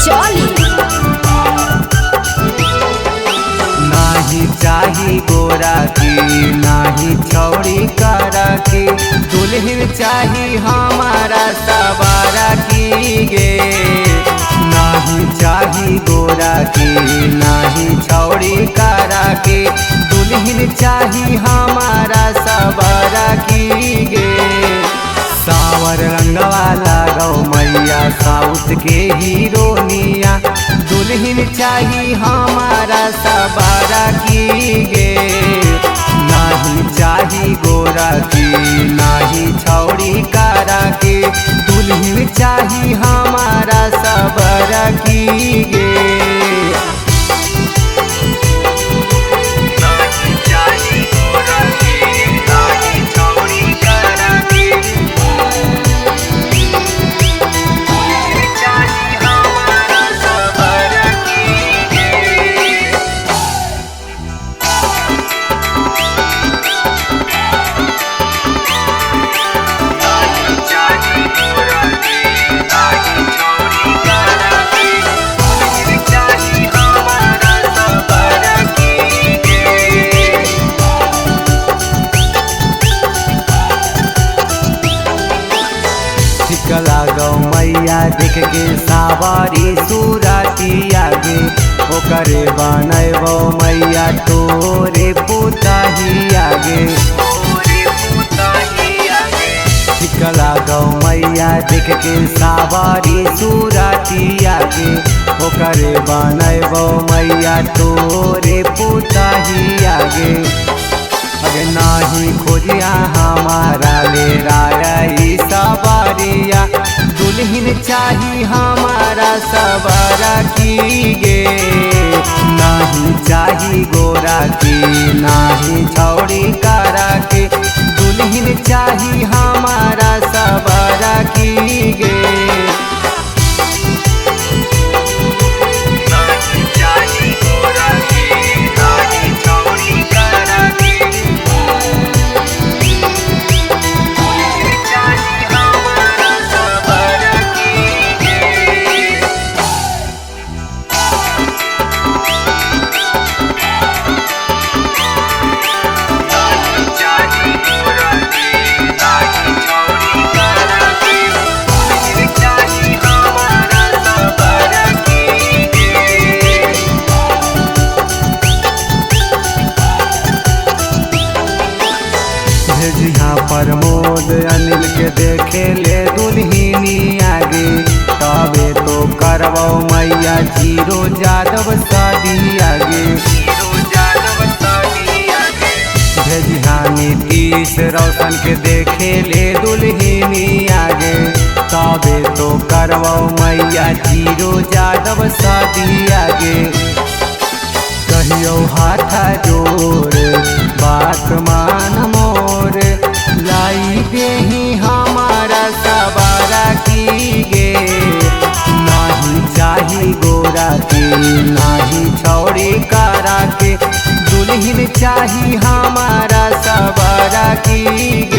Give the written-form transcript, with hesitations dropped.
चली। नाही चाही गोरा की नाही छौड़ी करा की, दुल्हन चाही हमारा सवारा की गे। नाही चाही गोरा की नाही छौड़ी करा की, दुल्हन चाही हमारा सवारा की गे। सावर रंगवा लागो मैया साउथ के हीरोनिया, दुल्हन चाही हमारा सवारा की गे। नाही चाही गोरा की नाही छौड़ी करा के, दुल्हन चाही हमारा सवारा की गे। लागो मैया देख के सावरी सूरतिया गे, ओकरे बनैबो मैया तोरे पुतहिया गे। ठीक लागो मैया देख के सावरी सूरतिया गे, ओकरे बनैबो मैया तोरे पुतहिया गे। अगे नाही खोजिया हमारा ले राई सवारिया, दुल्हन चाही हमारा सवारा की गे। नाही चाही गोरा की नाही छौड़ी करा के, दुल्हन चाही हमारा सवारा की गे। भेजिया प्रमोद अनिल के देखे ले दुल्हनी आगे, तबे तो करवो मैया जीरो जादव शादी आगे। भेजिया नीतीश रोशन के देखे ले दुल्हनी आगे, तबे तो करवो मैया जीरो जादव शादी आगे। कहियो हाथ जोर बात मान मोर, लाई देही हमारा सवारा की गे। नाही चाही गोरा की नाही छौड़ी करा के, दुल्हन चाही हमारा सवारा की गे।